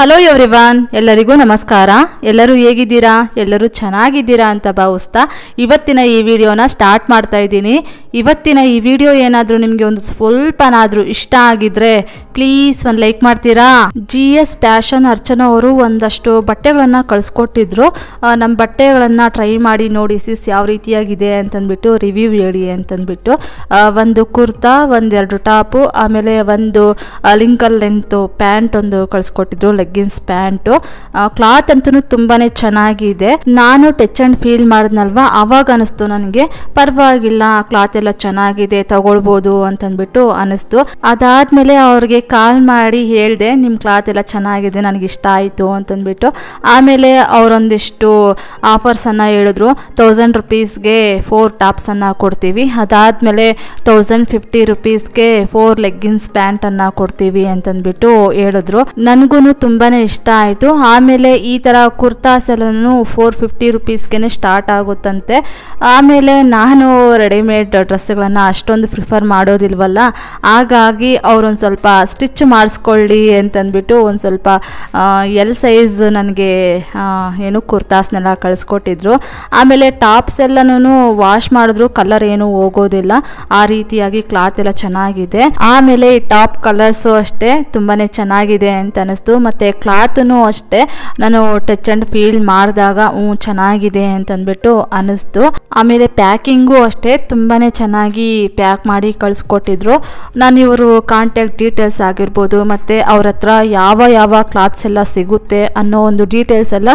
Hello everyone, ಎಲ್ಲರಿಗೂ ನಮಸ್ಕಾರ. ಎಲ್ಲರೂ ಹೇಗಿದ್ದೀರಾ? ಎಲ್ಲರೂ ಚೆನ್ನಾಗಿದ್ದೀರಾ ಅಂತ ಭಾವಿಸ್ತಾ ಇವತ್ತಿನ ಈ ವಿಡಿಯೋನ ಸ್ಟಾರ್ಟ್ ಮಾಡ್ತಾ ಇದ್ದೀನಿ. ಇವತ್ತಿನ ಈ ವಿಡಿಯೋ ಏನಾದರೂ ನಿಮಗೆ ಒಂದು ಸ್ವಲ್ಪನಾದರೂ ಇಷ್ಟ ಆಗಿದ್ರೆ ಪ್ಲೀಸ್ ಒಂದು ಲೈಕ್ ಮಾಡ್ತೀರಾ? GS ಫ್ಯಾಷನ್ ಅರ್ಚನಾ ಅವರು ಒಂದಷ್ಟು ಬಟ್ಟೆಗಳನ್ನು ಕಳಿಸ್ಕೊಟ್ಟಿದ್ರು. ನಮ್ಮ ಬಟ್ಟೆಗಳನ್ನು ಟ್ರೈ ಮಾಡಿ ನೋಡಿ ಸಿಸ್ ಯಾವ ರೀತಿಯಾಗಿದೆ ಅಂತಂದ್ಬಿಟ್ಟು ರಿವ್ಯೂ ಹೇಳಿ ಅಂತಂದ್ಬಿಟ್ಟು ಒಂದು ಕುರ್ತಾ, ಒಂದೆರಡು ಟಾಪು, ಆಮೇಲೆ ಒಂದು ಲಿಂಕಲ್ ಲೆಂತ್ ಪ್ಯಾಂಟ್ ಒಂದು ಕಳಿಸ್ಕೊಟ್ಟಿದ್ರು, ಲೆಗ್ಗಿನ್ಸ್ ಪ್ಯಾಂಟು. ಕ್ಲಾತ್ ಅಂತೂ ತುಂಬಾನೇ ಚೆನ್ನಾಗಿದೆ. ನಾನು ಟಚ್ ಅಂಡ್ ಫೀಲ್ ಮಾಡಿದ್ನಲ್ವಾ, ಅವಾಗ ಅನಿಸ್ತು ನನಗೆ ಪರವಾಗಿಲ್ಲ, ಕ್ಲಾತ್ ಎಲ್ಲ ಚೆನ್ನಾಗಿದೆ, ತಗೊಳ್ಬೋದು ಅಂತಂದ್ಬಿಟ್ಟು ಅನಿಸ್ತು. ಅದಾದ್ಮೇಲೆ ಅವ್ರಿಗೆ ಕಾಲ್ ಮಾಡಿ ಹೇಳಿದೆ, ನಿಮ್ಮ ಕ್ಲಾತ್ ಎಲ್ಲ ಚೆನ್ನಾಗಿದೆ, ನನಗೆ ಇಷ್ಟ ಆಯಿತು ಅಂತಂದ್ಬಿಟ್ಟು. ಆಮೇಲೆ ಅವರೊಂದಿಷ್ಟು ಆಫರ್ಸನ್ನು ಹೇಳಿದ್ರು. 1000 rupeesಗೆ 4 ಟಾಪ್ಸನ್ನು ಕೊಡ್ತೀವಿ, ಅದಾದಮೇಲೆ 1050 rupeesಗೆ 4 ಲೆಗ್ಗಿನ್ಸ್ ಪ್ಯಾಂಟನ್ನು ಕೊಡ್ತೀವಿ ಅಂತಂದ್ಬಿಟ್ಟು ಹೇಳಿದ್ರು. ನನಗೂ ತುಂಬಾನೇ ಇಷ್ಟ ಆಯಿತು. ಆಮೇಲೆ ಈ ಥರ ಕುರ್ತಾಸ್ ಎಲ್ಲನೂ 450 rupeesಗೆ ಸ್ಟಾರ್ಟ್ ಆಗುತ್ತಂತೆ. ಆಮೇಲೆ ನಾನು ರೆಡಿಮೇಡ್ ಡ್ರೆಸ್ಗಳನ್ನು ಅಷ್ಟೊಂದು ಪ್ರಿಫರ್ ಮಾಡೋದಿಲ್ವಲ್ಲ, ಹಾಗಾಗಿ ಅವರೊಂದು ಸ್ವಲ್ಪ ಸ್ಟಿಚ್ ಮಾಡಿಸ್ಕೊಳ್ಳಿ ಅಂತಂದ್ಬಿಟ್ಟು ಒಂದು ಸ್ವಲ್ಪ ಎಲ್ ಸೈಜ್ ನನಗೆ ಏನು ಕುರ್ತಾಸ್ನೆಲ್ಲ ಕಳಿಸ್ಕೊಟ್ಟಿದ್ರು. ಆಮೇಲೆ ಟಾಪ್ಸ್ ಎಲ್ಲನೂ ವಾಶ್ ಮಾಡಿದ್ರು ಕಲರ್ ಏನು ಹೋಗೋದಿಲ್ಲ, ಆ ರೀತಿಯಾಗಿ ಕ್ಲಾತ್ ಎಲ್ಲ ಚೆನ್ನಾಗಿದೆ. ಆಮೇಲೆ ಈ ಟಾಪ್ ಕಲರ್ಸು ಅಷ್ಟೇ ತುಂಬಾನೇ ಚೆನ್ನಾಗಿದೆ ಅಂತ ಅನಿಸ್ತು. ಮತ್ತು ಕ್ಲಾತೂ ಅಷ್ಟೇ ನಾನು ಟಚ್ ಆ್ಯಂಡ್ ಫೀಲ್ ಮಾಡಿದಾಗ ಚೆನ್ನಾಗಿದೆ ಅಂತಂದ್ಬಿಟ್ಟು ಅನ್ನಿಸ್ತು. ಆಮೇಲೆ ಪ್ಯಾಕಿಂಗು ಅಷ್ಟೇ ತುಂಬಾ ಚೆನ್ನಾಗಿ ಪ್ಯಾಕ್ ಮಾಡಿ ಕಳಿಸ್ಕೊಟ್ಟಿದ್ರು. ನಾನು ಇವರು ಕಾಂಟ್ಯಾಕ್ಟ್ ಡೀಟೇಲ್ಸ್ ಆಗಿರ್ಬೋದು, ಮತ್ತು ಅವ್ರ ಹತ್ರ ಯಾವ ಕ್ಲಾತ್ಸ್ ಎಲ್ಲ ಸಿಗುತ್ತೆ ಅನ್ನೋ ಒಂದು ಡೀಟೇಲ್ಸ್ ಎಲ್ಲ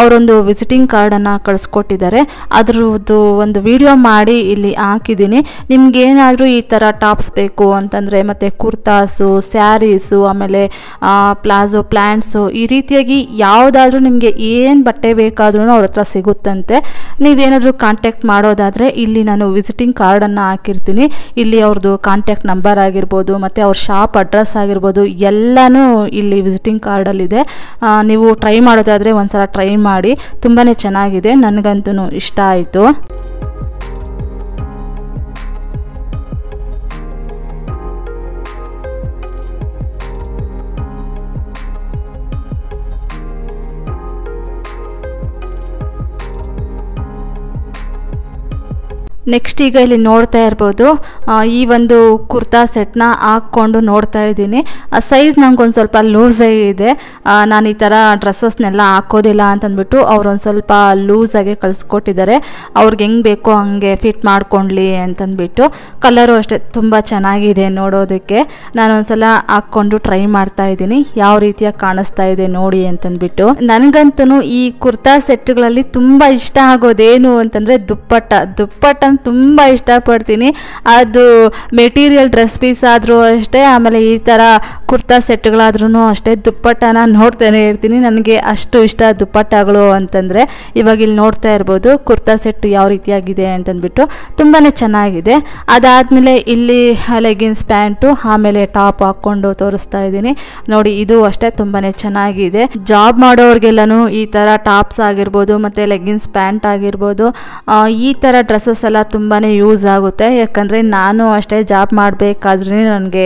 ಅವರೊಂದು ವಿಸಿಟಿಂಗ್ ಕಾರ್ಡನ್ನು ಕಳಿಸ್ಕೊಟ್ಟಿದ್ದಾರೆ. ಅದ್ರದ್ದು ಒಂದು ವಿಡಿಯೋ ಮಾಡಿ ಇಲ್ಲಿ ಹಾಕಿದ್ದೀನಿ. ನಿಮ್ಗೇನಾದರೂ ಈ ಥರ ಟಾಪ್ಸ್ ಬೇಕು ಅಂತಂದರೆ, ಮತ್ತು ಕುರ್ತಾಸು, ಸ್ಯಾರೀಸು, ಆಮೇಲೆ ಪ್ಲಾಜೋ, ಪ್ಲ್ಯಾಂಟ್ಸು, ಈ ರೀತಿಯಾಗಿ ಯಾವುದಾದ್ರೂ ನಿಮಗೆ ಏನು ಬಟ್ಟೆ ಬೇಕಾದ್ರೂ ಅವ್ರ ಹತ್ರ ಸಿಗುತ್ತಂತೆ. ನೀವೇನಾದರೂ ಕಾಂಟ್ಯಾಕ್ಟ್ ಮಾಡೋದಾದರೆ ಇಲ್ಲಿ ನಾನು ವಿಸಿಟಿಂಗ್ ಕಾರ್ಡನ್ನು ಹಾಕಿರ್ತೀನಿ. ಇಲ್ಲಿ ಅವ್ರದ್ದು ಕಾಂಟ್ಯಾಕ್ಟ್ ನಂಬರ್ ಆಗಿರ್ಬೋದು, ಮತ್ತು ಅವ್ರ ಶಾಪ್ ಅಡ್ರೆಸ್ ಆಗಿರ್ಬೋದು, ಎಲ್ಲನೂ ಇಲ್ಲಿ ವಿಸಿಟಿಂಗ್ ಕಾರ್ಡಲ್ಲಿದೆ. ನೀವು ಟ್ರೈ ಮಾಡೋದಾದರೆ ಒಂದ್ಸಲ ಟ್ರೈ ಮಾಡಿ, ತುಂಬಾ ಚೆನ್ನಾಗಿದೆ, ನನಗಂತೂ ಇಷ್ಟ ಆಯಿತು. ನೆಕ್ಸ್ಟ್ ಈಗ ಇಲ್ಲಿ ನೋಡ್ತಾ ಇರ್ಬೋದು, ಈ ಒಂದು ಕುರ್ತಾ ಸೆಟ್ನ ಹಾಕ್ಕೊಂಡು ನೋಡ್ತಾ ಇದ್ದೀನಿ. ಆ ಸೈಜ್ ನಂಗೊಂದು ಸ್ವಲ್ಪ ಲೂಸೇ ಇದೆ. ನಾನು ಈ ಥರ ಡ್ರೆಸ್ಸಸ್ನೆಲ್ಲ ಹಾಕೋದಿಲ್ಲ ಅಂತಂದ್ಬಿಟ್ಟು ಅವ್ರೊಂದು ಸ್ವಲ್ಪ ಲೂಸಾಗೆ ಕಳಿಸ್ಕೊಟ್ಟಿದ್ದಾರೆ. ಅವ್ರಿಗೆ ಹೆಂಗೆ ಬೇಕೋ ಹಂಗೆ ಫಿಟ್ ಮಾಡ್ಕೊಳ್ಳಿ ಅಂತಂದ್ಬಿಟ್ಟು. ಕಲರು ಅಷ್ಟೇ ತುಂಬ ಚೆನ್ನಾಗಿದೆ ನೋಡೋದಕ್ಕೆ. ನಾನೊಂದ್ಸಲ ಹಾಕ್ಕೊಂಡು ಟ್ರೈ ಮಾಡ್ತಾ ಇದ್ದೀನಿ, ಯಾವ ರೀತಿಯಾಗಿ ಕಾಣಿಸ್ತಾ ಇದೆ ನೋಡಿ ಅಂತಂದ್ಬಿಟ್ಟು. ನನಗಂತೂ ಈ ಕುರ್ತಾ ಸೆಟ್ಗಳಲ್ಲಿ ತುಂಬ ಇಷ್ಟ ಆಗೋದೇನು ಅಂತಂದರೆ ದುಪ್ಪಟ್ಟ ತುಂಬ ಇಷ್ಟಪಡ್ತೀನಿ. ಅದು ಮೆಟೀರಿಯಲ್ ಡ್ರೆಸ್ ಪೀಸ್ ಆದರೂ ಅಷ್ಟೇ, ಆಮೇಲೆ ಈ ಥರ ಕುರ್ತಾ ಸೆಟ್ಗಳಾದ್ರೂ ಅಷ್ಟೇ ದುಪ್ಪಟ್ಟನ ನೋಡ್ತಾನೆ ಇರ್ತೀನಿ. ನನಗೆ ಅಷ್ಟು ಇಷ್ಟ ದುಪ್ಪಟ್ಟಗಳು ಅಂತಂದರೆ. ಇವಾಗ ಇಲ್ಲಿ ನೋಡ್ತಾ ಇರ್ಬೋದು ಕುರ್ತಾ ಸೆಟ್ ಯಾವ ರೀತಿಯಾಗಿದೆ ಅಂತಂದ್ಬಿಟ್ಟು, ತುಂಬಾ ಚೆನ್ನಾಗಿದೆ. ಅದಾದಮೇಲೆ ಇಲ್ಲಿ ಲೆಗಿನ್ಸ್ ಪ್ಯಾಂಟು, ಆಮೇಲೆ ಟಾಪ್ ಹಾಕ್ಕೊಂಡು ತೋರಿಸ್ತಾ ಇದ್ದೀನಿ ನೋಡಿ. ಇದು ಅಷ್ಟೇ ತುಂಬಾ ಚೆನ್ನಾಗಿದೆ. ಜಾಬ್ ಮಾಡೋರಿಗೆಲ್ಲನೂ ಈ ಥರ ಟಾಪ್ಸ್ ಆಗಿರ್ಬೋದು, ಮತ್ತು ಲೆಗಿನ್ಸ್ ಪ್ಯಾಂಟ್ ಆಗಿರ್ಬೋದು, ಈ ಥರ ಡ್ರೆಸ್ಸಸ್ ಎಲ್ಲ ತುಂಬಾ ಯೂಸ್ ಆಗುತ್ತೆ. ಯಾಕಂದರೆ ನಾನು ಅಷ್ಟೇ ಜಾಬ್ ಮಾಡಬೇಕಾದ್ರೆ ನನಗೆ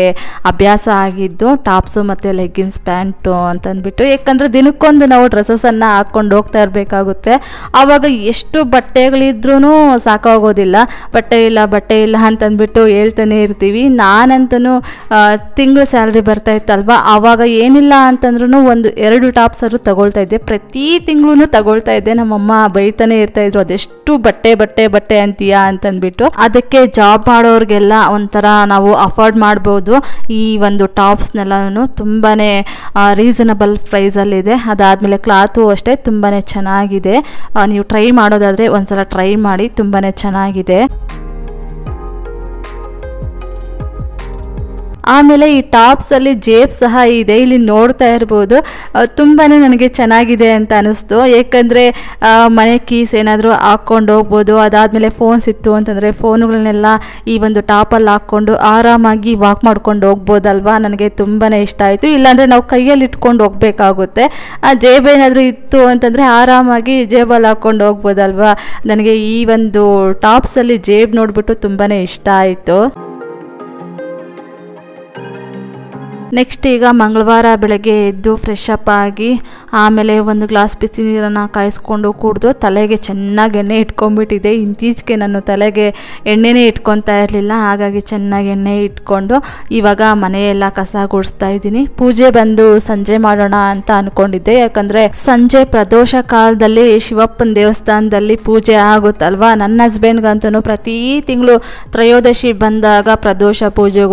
ಅಭ್ಯಾಸ ಆಗಿದ್ದು ಟಾಪ್ಸು ಮತ್ತು ಲೆಗ್ಗಿನ್ಸ್ ಪ್ಯಾಂಟು ಅಂತಂದ್ಬಿಟ್ಟು. ಯಾಕಂದರೆ ದಿನಕ್ಕೊಂದು ನಾವು ಡ್ರೆಸ್ಸಸನ್ನು ಹಾಕ್ಕೊಂಡು ಹೋಗ್ತಾ ಇರಬೇಕಾಗುತ್ತೆ. ಆವಾಗ ಎಷ್ಟು ಬಟ್ಟೆಗಳಿದ್ರೂ ಸಾಕಾಗೋದಿಲ್ಲ. ಬಟ್ಟೆ ಇಲ್ಲ ಅಂತಂದ್ಬಿಟ್ಟು ಹೇಳ್ತಾನೆ ಇರ್ತೀವಿ. ನಾನಂತೂ ತಿಂಗಳು ಸ್ಯಾಲ್ರಿ ಬರ್ತಾ ಇತ್ತಲ್ವ, ಆವಾಗ ಏನಿಲ್ಲ ಅಂತಂದ್ರೂ 1-2 ಟಾಪ್ಸ್ ಆದರೂ ತಗೊಳ್ತಾ ಇದ್ದೆ. ಪ್ರತಿ ತಿಂಗಳು ತಗೊಳ್ತಾ ಇದ್ದೆ. ನಮ್ಮಮ್ಮ ಬೈತಾನೆ ಇರ್ತಾಯಿದ್ರು, ಅದೆಷ್ಟು ಬಟ್ಟೆ ಅಂತೀಯಾ ಅಂತಂದ್ಬಿಟ್ಟು. ಅದಕ್ಕೆ ಜಾಬ್ ಮಾಡೋರಿಗೆಲ್ಲ ಒಂಥರ ನಾವು ಅಫೋರ್ಡ್ ಮಾಡ್ಬೋದು. ಈ ಒಂದು ಟಾಪ್ಸ್ನೆಲ್ಲನೂ ತುಂಬಾ ರೀಸನಬಲ್ ಪ್ರೈಸಲ್ಲಿದೆ. ಅದಾದಮೇಲೆ ಕ್ಲಾತು ಅಷ್ಟೇ ತುಂಬಾ ಚೆನ್ನಾಗಿದೆ. ನೀವು ಟ್ರೈ ಮಾಡೋದಾದರೆ ಒಂದ್ಸಲ ಟ್ರೈ ಮಾಡಿ, ತುಂಬಾ ಚೆನ್ನಾಗಿದೆ. ಆಮೇಲೆ ಈ ಟಾಪ್ಸಲ್ಲಿ ಜೇಬ್ ಸಹ ಇದೆ, ಇಲ್ಲಿ ನೋಡ್ತಾ ಇರ್ಬೋದು. ತುಂಬಾ ನನಗೆ ಚೆನ್ನಾಗಿದೆ ಅಂತ ಅನ್ನಿಸ್ತು. ಏಕೆಂದರೆ ಮನೆ ಕೀಸ್ ಏನಾದರೂ ಹಾಕ್ಕೊಂಡು ಹೋಗ್ಬೋದು. ಅದಾದಮೇಲೆ ಫೋನ್ಸ್ ಇತ್ತು ಅಂತಂದರೆ ಫೋನುಗಳನ್ನೆಲ್ಲ ಈ ಒಂದು ಟಾಪಲ್ಲಿ ಹಾಕ್ಕೊಂಡು ಆರಾಮಾಗಿ ವಾಕ್ ಮಾಡ್ಕೊಂಡು ಹೋಗ್ಬೋದಲ್ವಾ. ನನಗೆ ತುಂಬಾ ಇಷ್ಟ ಆಯಿತು. ಇಲ್ಲಾಂದರೆ ನಾವು ಕೈಯಲ್ಲಿ ಇಟ್ಕೊಂಡು ಹೋಗಬೇಕಾಗುತ್ತೆ. ಆ ಜೇಬ್ ಏನಾದರೂ ಇತ್ತು ಅಂತಂದರೆ ಆರಾಮಾಗಿ ಜೇಬಲ್ಲಿ ಹಾಕ್ಕೊಂಡು ಹೋಗ್ಬೋದಲ್ವಾ. ನನಗೆ ಈ ಒಂದು ಟಾಪ್ಸಲ್ಲಿ ಜೇಬ್ ನೋಡಿಬಿಟ್ಟು ತುಂಬಾ ಇಷ್ಟ ಆಯಿತು. ನೆಕ್ಸ್ಟ್ ಈಗ ಮಂಗಳವಾರ ಬೆಳಗ್ಗೆ ಎದ್ದು ಫ್ರೆಶ್ ಅಪ್ ಆಗಿ ಆಮೇಲೆ ಒಂದು ಗ್ಲಾಸ್ ಬಿಸಿ ನೀರನ್ನು ಕಾಯಿಸ್ಕೊಂಡು ಕುಡಿದು ತಲೆಗೆ ಚೆನ್ನಾಗಿ ಎಣ್ಣೆ ಇಟ್ಕೊಂಡ್ಬಿಟ್ಟಿದೆ. ಇತ್ತೀಚೆಗೆ ನಾನು ತಲೆಗೆ ಎಣ್ಣೆನೇ ಇಟ್ಕೊತಾ ಇರಲಿಲ್ಲ, ಹಾಗಾಗಿ ಚೆನ್ನಾಗಿ ಎಣ್ಣೆ ಇಟ್ಕೊಂಡು ಇವಾಗ ಮನೆಯೆಲ್ಲ ಕಸ ಗುಡಿಸ್ತಾ ಇದ್ದೀನಿ. ಪೂಜೆ ಬಂದು ಸಂಜೆ ಮಾಡೋಣ ಅಂತ ಅಂದ್ಕೊಂಡಿದ್ದೆ, ಯಾಕಂದರೆ ಸಂಜೆ ಪ್ರದೋಷ ಕಾಲದಲ್ಲಿ ಶಿವಪ್ಪನ ದೇವಸ್ಥಾನದಲ್ಲಿ ಪೂಜೆ ಆಗುತ್ತಲ್ವಾ. ನನ್ನ ಹಸ್ಬೆಂಡ್ಗಂತೂ ಪ್ರತಿ ತಿಂಗಳು ತ್ರಯೋದಶಿ ಬಂದಾಗ ಪ್ರದೋಷ ಪೂಜೆಗೆ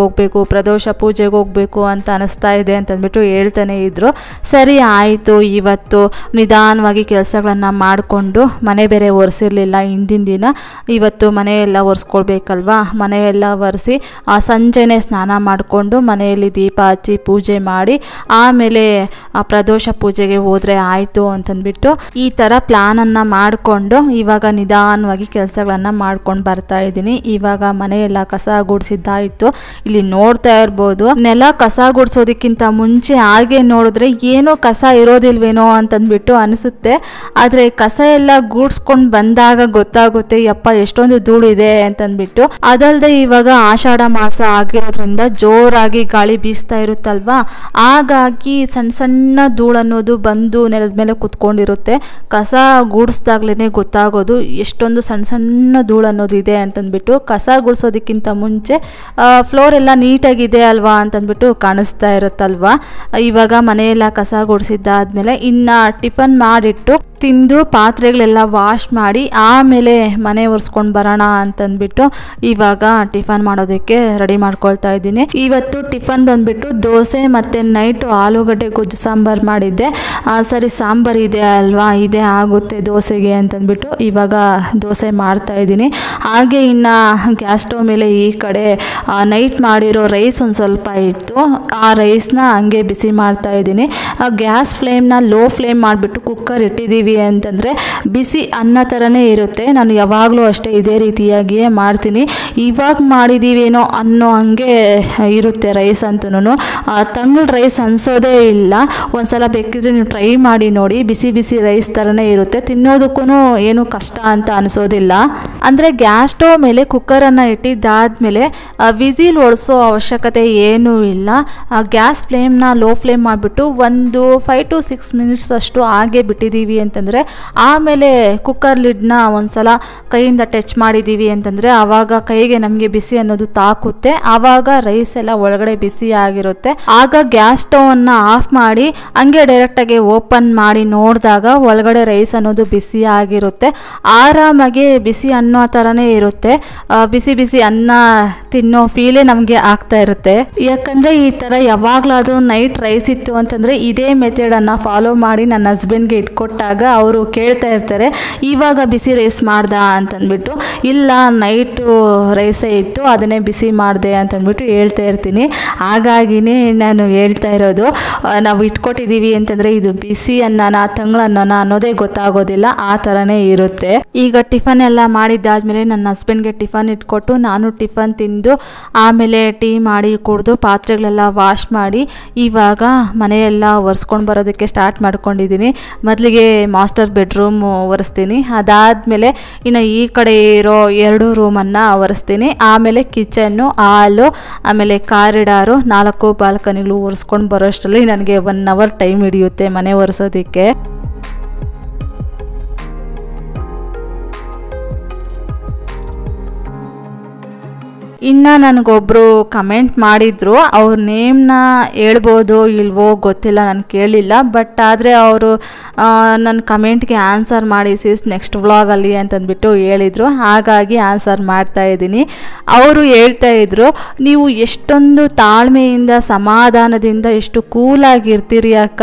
ಹೋಗಬೇಕು ಅಂತ ಅನಿಸ್ತಾ ಇದೆ ಅಂತಂದ್ಬಿಟ್ಟು ಹೇಳ್ತಾನೆ ಇದ್ರು. ಸರಿ ಆಯಿತು, ಇವತ್ತು ನಿಧಾನವಾಗಿ ಕೆಲಸಗಳನ್ನು ಮಾಡಿಕೊಂಡು ಮನೆ ಬೇರೆ ಒರೆಸಿರಲಿಲ್ಲ ಹಿಂದಿನ ದಿನ, ಇವತ್ತು ಮನೆಯೆಲ್ಲ ಒರೆಸ್ಕೊಳ್ಬೇಕಲ್ವಾ. ಮನೆಯೆಲ್ಲ ಒರೆಸಿ ಸಂಜೆನೇ ಸ್ನಾನ ಮಾಡಿಕೊಂಡು ಮನೆಯಲ್ಲಿ ದೀಪ ಹಚ್ಚಿ ಪೂಜೆ ಮಾಡಿ ಆಮೇಲೆ ಪ್ರದೋಷ ಪೂಜೆಗೆ ಹೋದರೆ ಆಯಿತು ಅಂತಂದ್ಬಿಟ್ಟು ಈ ಥರ ಪ್ಲ್ಯಾನನ್ನು ಮಾಡಿಕೊಂಡು ಇವಾಗ ನಿಧಾನವಾಗಿ ಕೆಲಸಗಳನ್ನು ಮಾಡ್ಕೊಂಡು ಬರ್ತಾ ಇದ್ದೀನಿ. ಇವಾಗ ಮನೆಯೆಲ್ಲ ಕಸ ಗುಡಿಸಿದ್ದಾಯಿತು. ಇಲ್ಲಿ ನೋಡ್ತಾ ಇರ್ಬೋದು, ನೆಲ ಕಸ ಗುಡಿಸೋದಕ್ಕಿಂತ ಮುಂಚೆ ಹಾಗೆ ನೋಡಿದ್ರೆ ಏನೋ ಕಸ ಇರೋದಿಲ್ವೇನೋ ಅಂತಂದ್ಬಿಟ್ಟು ಅನಿಸುತ್ತೆ. ಆದರೆ ಕಸ ಎಲ್ಲ ಗೂಡ್ಸ್ಕೊಂಡು ಬಂದಾಗ ಗೊತ್ತಾಗುತ್ತೆ ಯಪ್ಪ ಎಷ್ಟೊಂದು ಧೂಳಿದೆ ಅಂತಂದ್ಬಿಟ್ಟು. ಅದಲ್ಲದೆ ಇವಾಗ ಆಷಾಢ ಮಾಸ ಆಗಿರೋದ್ರಿಂದ ಜೋರಾಗಿ ಗಾಳಿ ಬೀಸ್ತಾ ಇರುತ್ತಲ್ವಾ, ಹಾಗಾಗಿ ಸಣ್ಣ ಸಣ್ಣ ಧೂಳು ಅನ್ನೋದು ಬಂದು ನೆಲದ ಮೇಲೆ ಕುತ್ಕೊಂಡಿರುತ್ತೆ. ಕಸ ಗೂಡಿಸ್ದಾಗ್ಲೇ ಗೊತ್ತಾಗೋದು ಎಷ್ಟೊಂದು ಸಣ್ಣ ಸಣ್ಣ ಧೂಳು ಅನ್ನೋದು ಇದೆ ಅಂತಂದ್ಬಿಟ್ಟು. ಕಸ ಗುಡಿಸೋದಕ್ಕಿಂತ ಮುಂಚೆ ಫ್ಲೋರ್ ಎಲ್ಲ ನೀಟಾಗಿದೆ ಅಲ್ವಾ ಅಂತಂದ್ಬಿಟ್ಟು ಕಾಣಿಸ್ತಾ ಇರುತ್ತಲ್ವಾ. ಇವಾಗ ಮನೆಯೆಲ್ಲ ಕಸ ಗುಡಿಸಿದ್ದಾದ್ಮೇಲೆ ಇನ್ನು ಟಿಫನ್ ಮಾಡಿಟ್ಟು ತಿಂದು ಪಾತ್ರೆಗಳೆಲ್ಲ ವಾಶ್ ಮಾಡಿ ಆಮೇಲೆ ಮನೆ ಒರೆಸ್ಕೊಂಡು ಬರೋಣ ಅಂತಂದ್ಬಿಟ್ಟು ಇವಾಗ ಟಿಫನ್ ಮಾಡೋದಕ್ಕೆ ರೆಡಿ ಮಾಡ್ಕೊಳ್ತಾ ಇದ್ದೀನಿ. ಇವತ್ತು ಟಿಫನ್ ಬಂದ್ಬಿಟ್ಟು ದೋಸೆ ಮತ್ತು ನೈಟು ಆಲೂಗಡ್ಡೆ ಗೊಜ್ಜು ಸಾಂಬಾರು ಮಾಡಿದ್ದೆ. ಸರಿ ಸಾಂಬಾರು ಇದೆ ಅಲ್ವಾ, ಇದೇ ಆಗುತ್ತೆ ದೋಸೆಗೆ ಅಂತಂದ್ಬಿಟ್ಟು ಇವಾಗ ದೋಸೆ ಮಾಡ್ತಾ ಇದ್ದೀನಿ. ಹಾಗೆ ಇನ್ನು ಗ್ಯಾಸ್ ಸ್ಟವ್ ಮೇಲೆ ಈ ಕಡೆ ನೈಟ್ ಮಾಡಿರೋ ರೈಸ್ ಒಂದು ಸ್ವಲ್ಪ ಇತ್ತು, ಆ ರೈಸ್ನ ಹಂಗೆ ಬಿಸಿ ಮಾಡ್ತಾ ಇದ್ದೀನಿ. ಗ್ಯಾಸ್ ಫ್ಲೇಮ್ನ ಲೋ ಫ್ಲೇಮ್ ಮಾಡಿಬಿಟ್ಟು ಕುಕ್ಕರ್ ಇಟ್ಟಿದ್ದೀವಿ ಅಂತಂದರೆ ಬಿಸಿ ಅನ್ನ ಥರನೇ ಇರುತ್ತೆ. ನಾನು ಯಾವಾಗಲೂ ಅಷ್ಟೇ ಇದೇ ರೀತಿಯಾಗಿಯೇ ಮಾಡ್ತೀನಿ. ಇವಾಗ ಮಾಡಿದ್ದೀವೇನೋ ಅನ್ನೋ ಹಂಗೆ ಇರುತ್ತೆ ರೈಸ್ ಅಂತೂ. ತಂಗಳು ರೈಸ್ ಅನಿಸೋದೇ ಇಲ್ಲ. ಒಂದ್ಸಲ ಬೇಕಿದ್ರೆ ನೀವು ಟ್ರೈ ಮಾಡಿ ನೋಡಿ, ಬಿಸಿ ಬಿಸಿ ರೈಸ್ ಥರನೇ ಇರುತ್ತೆ, ತಿನ್ನೋದಕ್ಕೂ ಏನು ಕಷ್ಟ ಅಂತ ಅನಿಸೋದಿಲ್ಲ. ಅಂದರೆ ಗ್ಯಾಸ್ ಸ್ಟವ್ ಮೇಲೆ ಕುಕ್ಕರನ್ನು ಇಟ್ಟಿದ್ದಾದಮೇಲೆ ವಿಸಿಲ್ ಹೊಡೆಸೋ ಅವಶ್ಯಕತೆ ಏನೂ ಇಲ್ಲ. ಗ್ಯಾಸ್ ಫ್ಲೇಮ್ನ ಲೋ ಫ್ಲೇಮ್ ಮಾಡಿಬಿಟ್ಟು ಒಂದು 5 to 6 minutes ಅಷ್ಟು ಹಾಗೆ ಬಿಟ್ಟಿದ್ದೀವಿ ಅಂತಂದರೆ ಆಮೇಲೆ ಕುಕ್ಕರ್ ಲಿಡ್ನ ಒಂದ್ಸಲ ಕೈಯಿಂದ ಟಚ್ ಮಾಡಿದ್ದೀವಿ ಅಂತಂದರೆ ಆವಾಗ ಕೈಗೆ ನಮಗೆ ಬಿಸಿ ಅನ್ನೋದು ತಾಕುತ್ತೆ, ಆವಾಗ ರೈಸ್ ಎಲ್ಲ ಒಳಗಡೆ ಬಿಸಿ ಆಗಿರುತ್ತೆ. ಆಗ ಗ್ಯಾಸ್ ಸ್ಟವನ್ನು ಆಫ್ ಮಾಡಿ ಹಂಗೆ ಡೈರೆಕ್ಟಾಗಿ ಓಪನ್ ಮಾಡಿ ನೋಡಿದಾಗ ಒಳಗಡೆ ರೈಸ್ ಅನ್ನೋದು ಬಿಸಿ ಆಗಿರುತ್ತೆ. ಆರಾಮಾಗಿ ಬಿಸಿ ಅನ್ನೋ ಥರನೇ ಇರುತ್ತೆ. ಬಿಸಿ ಬಿಸಿ ಅನ್ನ ತಿನ್ನೋ ಫೀಲೇ ನಮಗೆ ಆಗ್ತಾ ಇರುತ್ತೆ. ಯಾಕಂದರೆ ಈ ಥರ ಯಾವಾಗಲಾದರೂ ನೈಟ್ ರೈಸ್ ಇತ್ತು ಅಂತಂದರೆ ಇದೇ ಮೆಥಡನ್ನು ಫಾಲೋ ಮಾಡಿ ನನ್ನ ಹಸ್ಬೆಂಡ್ಗೆ ಇಟ್ಕೊಟ್ಟಾಗ ಅವರು ಕೇಳ್ತಾ ಇರ್ತಾರೆ, ಇವಾಗ ಬಿಸಿ ರೈಸ್ ಮಾಡ್ದ ಅಂತಂದ್ಬಿಟ್ಟು. ಇಲ್ಲ, ನೈಟು ರೈಸೇ ಇತ್ತು ಅದನ್ನೇ ಬಿಸಿ ಮಾಡಿದೆ ಅಂತಂದ್ಬಿಟ್ಟು ಹೇಳ್ತಾ ಇರ್ತೀನಿ. ಹಾಗಾಗಿನೇ ನಾನು ಹೇಳ್ತಾ ಇರೋದು, ನಾವು ಇಟ್ಕೊಟ್ಟಿದ್ದೀವಿ ಅಂತಂದರೆ ಇದು ಬಿಸಿ ಅನ್ನನ ತಂಗಳನ್ನನ ಅನ್ನೋದೇ ಗೊತ್ತಾಗೋದಿಲ್ಲ, ಆ ಥರನೇ ಇರುತ್ತೆ. ಈಗ ಟಿಫನ್ ಎಲ್ಲ ಮಾಡಿದ್ದಾದಮೇಲೆ ನನ್ನ ಹಸ್ಬೆಂಡ್ಗೆ ಟಿಫನ್ ಇಟ್ಕೊಟ್ಟು ನಾನು ಟಿಫನ್ ತಿಂದು ಆಮೇಲೆ ಟೀ ಮಾಡಿ ಕುಡಿದು ಪಾತ್ರೆಗಳೆಲ್ಲ ವಾಶ್ ಮಾಡಿ ಇವಾಗ ಮನೆಯೆಲ್ಲ ಒರೆಸ್ಕೊಂಡು ಬರೋದಕ್ಕೆ ಸ್ಟಾರ್ಟ್ ಮಾಡ್ಕೊಂಡಿದ್ದೀನಿ. ಮೊದಲಿಗೆ ಮಾಸ್ಟರ್ ಬೆಡ್ರೂಮ್ ಒರೆಸ್ತೀನಿ, ಅದಾದಮೇಲೆ ಇನ್ನು ಈ ಕಡೆ ಇರೋ 2 ರೂಮನ್ನು ಒರೆಸ್ತೀನಿ. ಆಮೇಲೆ ಕಿಚನ್ನು, ಹಾಲು, ಆಮೇಲೆ ಕಾರಿಡಾರು, 4 ಬಾಲ್ಕನಿಗಳು ಒರೆಸ್ಕೊಂಡು ಬರೋಷ್ಟರಲ್ಲಿ ನನಗೆ 1 hour ಟೈಮ್ ಹಿಡಿಯುತ್ತೆ ಮನೆ ಒರೆಸೋದಕ್ಕೆ. ಇನ್ನು ನನಗೊಬ್ಬರು ಕಮೆಂಟ್ ಮಾಡಿದರು, ಅವ್ರ ನೇಮ್ನ ಹೇಳ್ಬೋದು ಇಲ್ವೋ ಗೊತ್ತಿಲ್ಲ, ನಾನು ಕೇಳಲಿಲ್ಲ. ಬಟ್ ಆದರೆ ಅವರು ನನ್ನ ಕಮೆಂಟ್ಗೆ ಆನ್ಸರ್ ಮಾಡಿ ಸಿಸ್ ನೆಕ್ಸ್ಟ್ ವ್ಲಾಗಲ್ಲಿ ಅಂತಂದ್ಬಿಟ್ಟು ಹೇಳಿದರು, ಹಾಗಾಗಿ ಆನ್ಸರ್ ಮಾಡ್ತಾಯಿದ್ದೀನಿ. ಅವರು ಹೇಳ್ತಾಯಿದ್ರು, ನೀವು ಎಷ್ಟೊಂದು ತಾಳ್ಮೆಯಿಂದ ಸಮಾಧಾನದಿಂದ ಎಷ್ಟು ಕೂಲಾಗಿರ್ತೀರಿ ಅಕ್ಕ,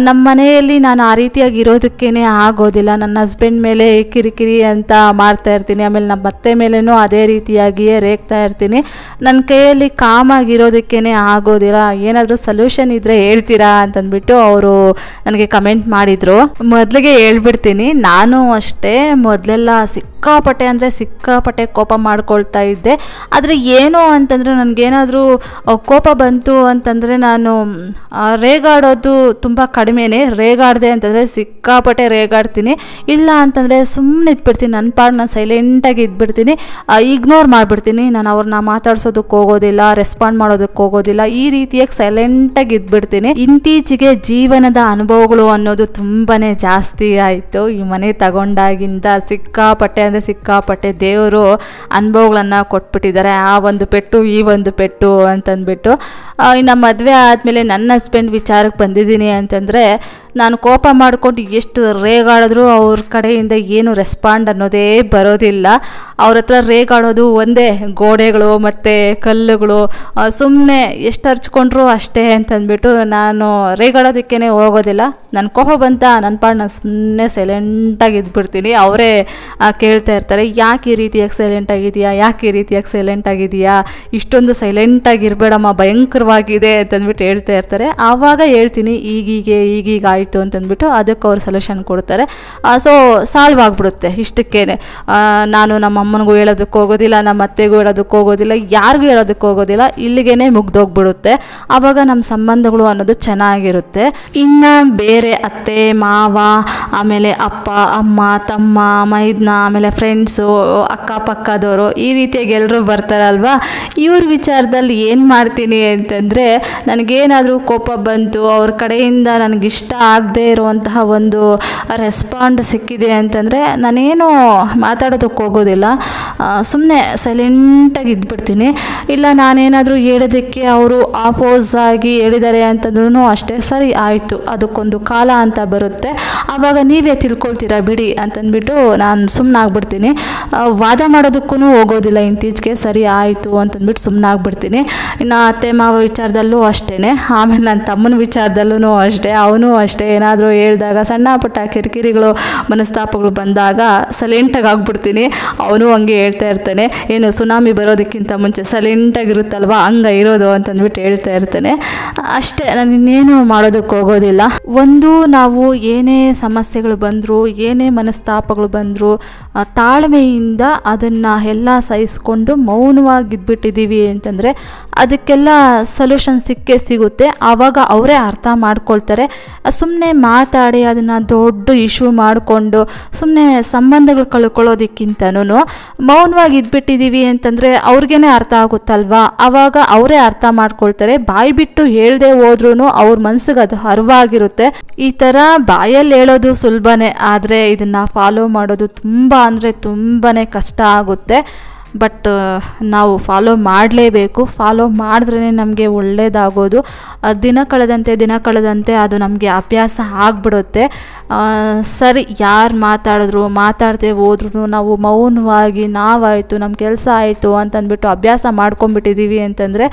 ನಮ್ಮ ಮನೆಯಲ್ಲಿ ನಾನು ಆ ರೀತಿಯಾಗಿ ಇರೋದಕ್ಕೇ ಆಗೋದಿಲ್ಲ. ನನ್ನ ಹಸ್ಬೆಂಡ್ ಮೇಲೆ ಕಿರಿಕಿರಿ ಅಂತ ಮಾಡ್ತಾಯಿರ್ತೀನಿ, ಆಮೇಲೆ ನಮ್ಮ ಅತ್ತೆ ಮೇಲೇನೂ ಅದೇ ರೀತಿಯಾಗಿಯೇ ರೇಗ್ತಾ ಇರ್ತೀನಿ. ನನ್ನ ಕೈಯಲ್ಲಿ ಕಾಮಾಗಿರೋದಕ್ಕೇ ಆಗೋದಿಲ್ಲ, ಏನಾದರೂ ಸೊಲ್ಯೂಷನ್ ಇದ್ದರೆ ಹೇಳ್ತೀರಾ ಅಂತಂದ್ಬಿಟ್ಟು ಅವರು ನನಗೆ ಕಮೆಂಟ್ ಮಾಡಿದರು. ಮೊದಲಿಗೆ ಹೇಳ್ಬಿಡ್ತೀನಿ, ನಾನು ಅಷ್ಟೇ ಮೊದಲೆಲ್ಲ ಸಿಕ್ಕಾಪಟ್ಟೆ ಅಂದರೆ ಸಿಕ್ಕಾಪಟ್ಟೆ ಕೋಪ ಮಾಡ್ಕೊಳ್ತಾ ಇದ್ದೆ. ಆದರೆ ಏನು ಅಂತಂದರೆ ನನಗೇನಾದರೂ ಕೋಪ ಬಂತು ಅಂತಂದರೆ ನಾನು ರೇಗಾಡೋದು ತುಂಬ ಕಡಿಮೆನೇ. ರೇಗಾಡಿದೆ ಅಂತಂದರೆ ಸಿಕ್ಕಾಪಟ್ಟೆ ರೇಗಾಡ್ತೀನಿ. ಇಲ್ಲ ಅಂತಂದರೆ ಸುಮ್ಮನೆ ಇದ್ಬಿಡ್ತೀನಿ, ನನ್ನ ಪಾಡು ನಾನು ಸೈಲೆಂಟಾಗಿ ಇದ್ಬಿಡ್ತೀನಿ, ಇಗ್ನೋರ್ ಮಾಡಿಬಿಡ್ತೀನಿ. ನಾನು ಅವ್ರನ್ನ ಮಾತಾಡ್ಸೋದಕ್ಕೆ ಹೋಗೋದಿಲ್ಲ, ರೆಸ್ಪಾಂಡ್ ಮಾಡೋದಕ್ಕೆ ಹೋಗೋದಿಲ್ಲ, ಈ ರೀತಿಯಾಗಿ ಸೈಲೆಂಟಾಗಿ ಇದ್ಬಿಡ್ತೀನಿ. ಇತ್ತೀಚೆಗೆ ಜೀವನದ ಅನುಭವಗಳು ಅನ್ನೋದು ತುಂಬಾ ಜಾಸ್ತಿ ಆಯಿತು. ಈ ಮನೆ ತಗೊಂಡಾಗಿಂದ ಸಿಕ್ಕಾಪಟ್ಟೆ ಅಂದರೆ ಸಿಕ್ಕಾಪಟ್ಟೆ ದೇವರು ಅನುಭವಗಳನ್ನು ಕೊಟ್ಬಿಟ್ಟಿದ್ದಾರೆ. ಆ ಒಂದು ಪೆಟ್ಟು ಈ ಒಂದು ಪೆಟ್ಟು ಅಂತಂದ್ಬಿಟ್ಟು. ಇನ್ನು ಮದುವೆ ಆದಮೇಲೆ ನನ್ನ ಹಸ್ಬೆಂಡ್ ವಿಚಾರಕ್ಕೆ ಬಂದಿದ್ದೀನಿ ಅಂತಂದರೆ ನಾನು ಕೋಪ ಮಾಡಿಕೊಂಡು ಎಷ್ಟು ರೇಗಾಡಿದ್ರೂ ಅವ್ರ ಕಡೆಯಿಂದ ಏನು ರೆಸ್ಪಾಂಡ್ ಅನ್ನೋದೇ ಬರೋದಿಲ್ಲ. ಅವ್ರ ಹತ್ರ ರೇಗಾಡೋದು ಒಂದೇ, ಗೋಡೆಗಳು ಮತ್ತು ಕಲ್ಲುಗಳು, ಸುಮ್ಮನೆ ಎಷ್ಟು ಹರ್ಚ್ಕೊಂಡ್ರು ಅಷ್ಟೇ ಅಂತಂದ್ಬಿಟ್ಟು ನಾನು ರೇಗಾಡೋದಕ್ಕೇ ಹೋಗೋದಿಲ್ಲ. ನನ್ನ ಕೋಪ ಬಂತ ನನ್ನ ಪಾಡು ನಾನು ಸುಮ್ಮನೆ ಸೈಲೆಂಟಾಗಿ ಇದ್ಬಿಡ್ತೀನಿ. ಅವರೇ ಕೇಳ್ತಾ ಇರ್ತಾರೆ, ಯಾಕೆ ಈ ರೀತಿಯಾಗಿ ಸೈಲೆಂಟಾಗಿದೆಯಾ, ಯಾಕೆ ಈ ರೀತಿಯಾಗಿ ಸೈಲೆಂಟಾಗಿದೆಯಾ, ಇಷ್ಟೊಂದು ಸೈಲೆಂಟಾಗಿರಬೇಡಮ್ಮ, ಭಯಂಕರವಾಗಿದೆ ಅಂತಂದ್ಬಿಟ್ಟು ಹೇಳ್ತಾ ಇರ್ತಾರೆ. ಆವಾಗ ಹೇಳ್ತೀನಿ ಈಗೀಗ ಆಯಿತು ಅಂತಂದ್ಬಿಟ್ಟು ಅದಕ್ಕೆ ಅವ್ರು ಸೊಲ್ಯೂಷನ್ ಕೊಡ್ತಾರೆ. ಸೊ ಸಾಲ್ವ್ ಆಗಿಬಿಡುತ್ತೆ ಇಷ್ಟಕ್ಕೇ. ನಾನು ನಮ್ಮ ಅಮ್ಮನಿಗೂ ಹೇಳೋದಕ್ಕೆ ಹೋಗೋದಿಲ್ಲ, ನಮ್ಮ ಅತ್ತೆಗೂ ಹೇಳೋದಕ್ಕೆ ಹೋಗೋದಿಲ್ಲ, ಯಾರಿಗೂ ಹೇಳೋದಕ್ಕೆ ಹೋಗೋದಿಲ್ಲ, ಇಲ್ಲಿಗೇ ಮುಗ್ದೋಗ್ಬಿಡುತ್ತೆ. ಆವಾಗ ನಮ್ಮ ಸಂಬಂಧಗಳು ಅನ್ನೋದು ಚೆನ್ನಾಗಿರುತ್ತೆ. ಇನ್ನು ಬೇರೆ ಅತ್ತೆ ಮಾವ, ಆಮೇಲೆ ಅಪ್ಪ ಅಮ್ಮ ತಮ್ಮ ಮೈದ್ನ, ಆಮೇಲೆ ಫ್ರೆಂಡ್ಸು, ಅಕ್ಕಪಕ್ಕದವರು, ಈ ರೀತಿಯಾಗಿ ಎಲ್ಲರೂ ಬರ್ತಾರಲ್ವ. ಇವ್ರ ವಿಚಾರದಲ್ಲಿ ಏನು ಮಾಡ್ತೀನಿ ಅಂತಂದರೆ, ನನಗೇನಾದರೂ ಕೋಪ ಬಂತು, ಅವ್ರ ಕಡೆಯಿಂದ ನನಗಿಷ್ಟ ಆಗದೆ ಇರುವಂತಹ ಒಂದು ರೆಸ್ಪಾಂಡ್ ಸಿಕ್ಕಿದೆ ಅಂತಂದರೆ ನಾನೇನು ಮಾತಾಡೋದಕ್ಕೆ ಹೋಗೋದಿಲ್ಲ, ಸುಮ್ಮನೆ ಸೈಲೆಂಟಾಗಿ ಇದ್ಬಿಡ್ತೀನಿ. ಇಲ್ಲ ನಾನೇನಾದರೂ ಹೇಳೋದಕ್ಕೆ ಅವರು ಆಪೋಸ್ ಆಗಿ ಹೇಳಿದ್ದಾರೆ ಅಂತಂದ್ರೂ ಅಷ್ಟೇ, ಸರಿ ಆಯಿತು, ಅದಕ್ಕೊಂದು ಕಾಲ ಅಂತ ಬರುತ್ತೆ, ಆವಾಗ ನೀವೇ ತಿಳ್ಕೊಳ್ತೀರಾ ಬಿಡಿ ಅಂತಂದ್ಬಿಟ್ಟು ನಾನು ಸುಮ್ಮನಾಗ್ಬಿಡ್ತೀನಿ. ವಾದ ಮಾಡೋದಕ್ಕೂ ಹೋಗೋದಿಲ್ಲ ಇತ್ತೀಚೆಗೆ. ಸರಿ ಆಯಿತು ಅಂತಂದ್ಬಿಟ್ಟು ಸುಮ್ಮನಾಗ್ಬಿಡ್ತೀನಿ. ಇನ್ನು ಅತ್ತೆ ಮಾವ ವಿಚಾರದಲ್ಲೂ ಅಷ್ಟೇ. ಆಮೇಲೆ ನನ್ನ ತಮ್ಮನ ವಿಚಾರದಲ್ಲೂ ಅಷ್ಟೇ, ಅವನು ಅಷ್ಟೇ. ಏನಾದರೂ ಹೇಳಿದಾಗ ಸಣ್ಣ ಪುಟ್ಟ ಕಿರಿಕಿರಿಗಳು ಮನಸ್ತಾಪಗಳು ಬಂದಾಗ ಸೈಲೆಂಟಾಗಿ ಆಗ್ಬಿಡ್ತೀನಿ. ಅವನು ಹಂಗೆ ಹೇಳ್ತಾ ಇರ್ತಾನೆ, ಏನು ಸುನಾಮಿ ಬರೋದಕ್ಕಿಂತ ಮುಂಚೆ ಸೈಲೆಂಟಾಗಿರುತ್ತಲ್ವ ಹಂಗೆ ಇರೋದು ಅಂತಂದ್ಬಿಟ್ಟು ಹೇಳ್ತಾ ಇರ್ತಾನೆ. ಅಷ್ಟೇ, ನಾನು ಇನ್ನೇನು ಮಾಡೋದಕ್ಕೆ ಹೋಗೋದಿಲ್ಲ. ಒಂದು ನಾವು ಏನೇ ಸಮಸ್ಯೆಗಳು ಬಂದರೂ, ಏನೇ ಮನಸ್ತಾಪಗಳು ಬಂದರೂ ತಾಳ್ಮೆಯಿಂದ ಅದನ್ನು ಎಲ್ಲ ಸಹಿಸ್ಕೊಂಡು ಮೌನವಾಗಿದ್ಬಿಟ್ಟಿದ್ದೀವಿ ಅಂತಂದರೆ ಅದಕ್ಕೆಲ್ಲ ಸೊಲ್ಯೂಷನ್ ಸಿಕ್ಕೇ ಸಿಗುತ್ತೆ. ಆವಾಗ ಅವರೇ ಅರ್ಥ ಮಾಡ್ಕೊಳ್ತಾರೆ. ಸುಮ್ಮನೆ ಮಾತಾಡಿ ಅದನ್ನು ದೊಡ್ಡ ಇಶ್ಯೂ ಮಾಡಿಕೊಂಡು ಸುಮ್ಮನೆ ಸಂಬಂಧಗಳು ಕಳ್ಕೊಳ್ಳೋದಕ್ಕಿಂತನೂ ಮೌನವಾಗಿ ಇದ್ಬಿಟ್ಟಿದ್ದೀವಿ ಅಂತಂದರೆ ಅವ್ರಿಗೇ ಅರ್ಥ ಆಗುತ್ತಲ್ವ, ಆವಾಗ ಅವರೇ ಅರ್ಥ ಮಾಡ್ಕೊಳ್ತಾರೆ. ಬಾಯಿ ಬಿಟ್ಟು ಹೇಳದೆ ಹೋದ್ರೂ ಅವ್ರ ಮನಸ್ಸಿಗೆ ಅದು ಅರಿವಾಗಿರುತ್ತೆ. ಈ ಥರ ಬಾಯಲ್ಲಿ ಹೇಳೋದು ಸುಲಭನೇ, ಆದರೆ ಇದನ್ನು ಫಾಲೋ ಮಾಡೋದು ತುಂಬ ಅಂದರೆ ತುಂಬಾ ಕಷ್ಟ ಆಗುತ್ತೆ. ಬಟ್ ನಾವು ಫಾಲೋ ಮಾಡಲೇಬೇಕು. ಫಾಲೋ ಮಾಡಿದ್ರೇ ನಮಗೆ ಒಳ್ಳೆಯದಾಗೋದು. ದಿನ ಕಳೆದಂತೆ ಅದು ನಮಗೆ ಅಭ್ಯಾಸ ಆಗಿಬಿಡುತ್ತೆ. ಸರಿ, ಯಾರು ಮಾತಾಡದೆ ಹೋದ್ರೂ ನಾವು ಮೌನವಾಗಿ ನಾವಾಯಿತು ನಮ್ಮ ಕೆಲಸ ಆಯಿತು ಅಂತಂದ್ಬಿಟ್ಟು ಅಭ್ಯಾಸ ಮಾಡ್ಕೊಂಡ್ಬಿಟ್ಟಿದ್ದೀವಿ ಅಂತಂದರೆ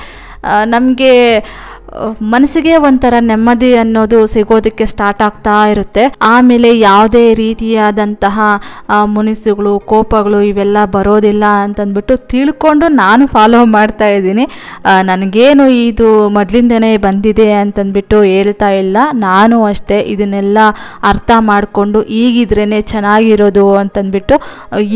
ನಮಗೆ ಮನಸ್ಸಿಗೆ ಒಂಥರ ನೆಮ್ಮದಿ ಅನ್ನೋದು ಸಿಗೋದಕ್ಕೆ ಸ್ಟಾರ್ಟ್ ಆಗ್ತಾ ಇರುತ್ತೆ. ಆಮೇಲೆ ಯಾವುದೇ ರೀತಿಯಾದಂತಹ ಮುನಿಸುಗಳು, ಕೋಪಗಳು ಇವೆಲ್ಲ ಬರೋದಿಲ್ಲ ಅಂತಂದ್ಬಿಟ್ಟು ತಿಳ್ಕೊಂಡು ನಾನು ಫಾಲೋ ಮಾಡ್ತಾ ಇದ್ದೀನಿ. ನನಗೇನು ಇದು ಮೊದಲಿಂದನೇ ಬಂದಿದೆ ಅಂತಂದ್ಬಿಟ್ಟು ಹೇಳ್ತಾ ಇಲ್ಲ. ನಾನು ಅಷ್ಟೇ ಇದನ್ನೆಲ್ಲ ಅರ್ಥ ಮಾಡಿಕೊಂಡು ಈಗಿದ್ರೇ ಚೆನ್ನಾಗಿರೋದು ಅಂತಂದ್ಬಿಟ್ಟು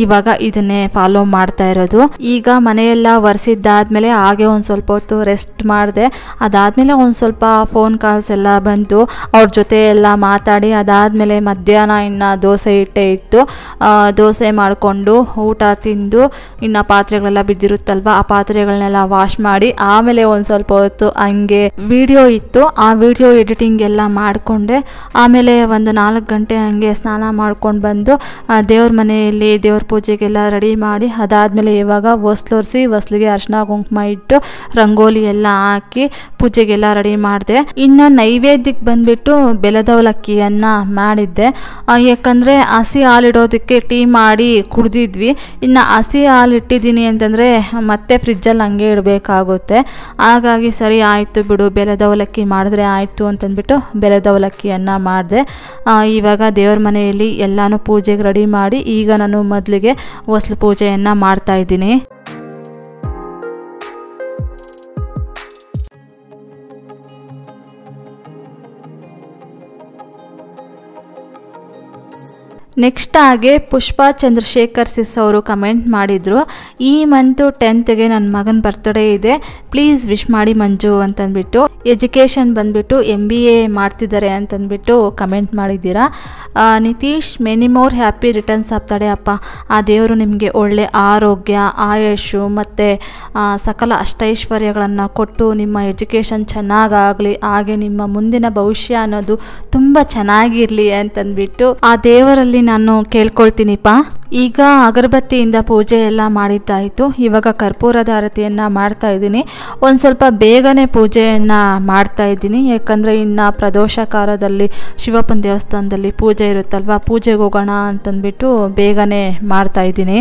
ಇವಾಗ ಇದನ್ನೇ ಫಾಲೋ ಮಾಡ್ತಾ ಇರೋದು. ಈಗ ಮನೆಯೆಲ್ಲ ಒರೆಸಿದ್ದಾದ್ಮೇಲೆ ಹಾಗೆ ಒಂದು ಸ್ವಲ್ಪ ಹೊತ್ತು ರೆಸ್ಟ್ ಮಾಡಿದೆ. ಅದಾದಮೇಲೆ ಒಂದು ಸ್ವಲ್ಪ ಫೋನ್ ಕಾಲ್ಸ್ ಎಲ್ಲ ಬಂತು, ಅವ್ರ ಜೊತೆ ಎಲ್ಲ ಮಾತಾಡಿ ಅದಾದಮೇಲೆ ಮಧ್ಯಾಹ್ನ ಇನ್ನು ದೋಸೆ ಹಿಟ್ಟೆ ಇತ್ತು, ದೋಸೆ ಮಾಡಿಕೊಂಡು ಊಟ ತಿಂದು ಇನ್ನು ಪಾತ್ರೆಗಳೆಲ್ಲ ಬಿದ್ದಿರುತ್ತಲ್ವ ಆ ಪಾತ್ರೆಗಳನ್ನೆಲ್ಲ ವಾಶ್ ಮಾಡಿ ಆಮೇಲೆ ಒಂದು ಸ್ವಲ್ಪ ಹೊತ್ತು ಹಂಗೆ ವಿಡಿಯೋ ಇತ್ತು, ಆ ವಿಡಿಯೋ ಎಡಿಟಿಂಗ್ ಎಲ್ಲ ಮಾಡಿಕೊಂಡೆ. ಆಮೇಲೆ ಒಂದು 4 ಗಂಟೆ ಹಂಗೆ ಸ್ನಾನ ಮಾಡ್ಕೊಂಡು ಬಂದು ದೇವ್ರ ಮನೆಯಲ್ಲಿ ದೇವ್ರ ಪೂಜೆಗೆಲ್ಲ ರೆಡಿ ಮಾಡಿ ಅದಾದಮೇಲೆ ಇವಾಗ ಹೊಸ್ಲೊರೆಸಿ ಹೊಸ್ಲಿಗೆ ಅರಿಶಿನ ಕುಂಕುಮ ಇಟ್ಟು ರಂಗೋಲಿ ಎಲ್ಲ ಹಾಕಿ ಪೂಜೆಗೆಲ್ಲ ರೆಡಿ ಮಾಡಿದೆ. ಇನ್ನು ನೈವೇದ್ಯಕ್ಕೆ ಬಂದ್ಬಿಟ್ಟು ಬೆಲ್ಲದವಲಕ್ಕಿಯನ್ನು ಮಾಡಿದ್ದೆ. ಯಾಕಂದರೆ ಹಸಿ ಹಾಲಿಡೋದಕ್ಕೆ ಟೀ ಮಾಡಿ ಕುಡಿದಿದ್ವಿ. ಇನ್ನು ಹಸಿ ಹಾಲು ಇಟ್ಟಿದ್ದೀನಿ ಅಂತಂದರೆ ಮತ್ತೆ ಫ್ರಿಜ್ಜಲ್ಲಿ ಹಂಗೆ ಇಡಬೇಕಾಗುತ್ತೆ. ಹಾಗಾಗಿ ಸರಿ ಆಯಿತು ಬಿಡು, ಬೆಲ್ಲದವಲಕ್ಕಿ ಮಾಡಿದ್ರೆ ಆಯಿತು ಅಂತಂದ್ಬಿಟ್ಟು ಬೆಲ್ಲದವಲಕ್ಕಿಯನ್ನು ಮಾಡಿದೆ. ಇವಾಗ ದೇವ್ರ ಮನೆಯಲ್ಲಿ ಎಲ್ಲನೂ ಪೂಜೆಗೆ ರೆಡಿ ಮಾಡಿ ಈಗ ನಾನು ಮೊದಲಿಗೆ ಹೊಸ್ಲು ಪೂಜೆಯನ್ನು ಮಾಡ್ತಾಯಿದ್ದೀನಿ. ನೆಕ್ಸ್ಟ್ ಹಾಗೆ ಪುಷ್ಪಾ ಚಂದ್ರಶೇಖರ್ ಸಿಸ್ ಅವರು ಕಮೆಂಟ್ ಮಾಡಿದರು, ಈ ಮಂತು 10ಗೆ ನನ್ನ ಮಗನ ಬರ್ತ್ಡೇ ಇದೆ, ಪ್ಲೀಸ್ ವಿಶ್ ಮಾಡಿ ಮಂಜು ಅಂತಂದ್ಬಿಟ್ಟು. ಎಜುಕೇಷನ್ ಬಂದ್ಬಿಟ್ಟು MBA ಮಾಡ್ತಿದ್ದಾರೆ ಅಂತಂದ್ಬಿಟ್ಟು ಕಮೆಂಟ್ ಮಾಡಿದ್ದೀರಾ. Nitish many more happy returns of the day ಅಪ್ಪ. ಆ ದೇವರು ನಿಮಗೆ ಒಳ್ಳೆ ಆರೋಗ್ಯ, ಆಯುಷು ಮತ್ತು ಸಕಲ ಅಷ್ಟೈಶ್ವರ್ಯಗಳನ್ನು ಕೊಟ್ಟು ನಿಮ್ಮ ಎಜುಕೇಷನ್ ಚೆನ್ನಾಗಾಗಲಿ, ಹಾಗೆ ನಿಮ್ಮ ಮುಂದಿನ ಭವಿಷ್ಯ ಅನ್ನೋದು ತುಂಬ ಚೆನ್ನಾಗಿರಲಿ ಅಂತಂದ್ಬಿಟ್ಟು ಆ ದೇವರಲ್ಲಿ ನಾನು ಕೇಳ್ಕೊಳ್ತೀನಿಪ್ಪ. ಈಗ ಅಗರಬತ್ತಿಯಿಂದ ಪೂಜೆ ಎಲ್ಲ ಮಾಡಿದ್ದಾಯಿತು. ಇವಾಗ ಕರ್ಪೂರದ ಆರತಿಯನ್ನು ಮಾಡ್ತಾ ಇದ್ದೀನಿ. ಒಂದು ಸ್ವಲ್ಪ ಬೇಗನೆ ಪೂಜೆಯನ್ನು ಮಾಡ್ತಾ ಇದ್ದೀನಿ, ಯಾಕಂದರೆ ಇನ್ನು ಪ್ರದೋಷ ಕಾಲದಲ್ಲಿ ಶಿವಪ್ಪನ ದೇವಸ್ಥಾನದಲ್ಲಿ ಪೂಜೆ ಇರುತ್ತಲ್ವ, ಪೂಜೆಗೆ ಹೋಗೋಣ ಅಂತಂದ್ಬಿಟ್ಟು ಬೇಗನೆ ಮಾಡ್ತಾ ಇದ್ದೀನಿ.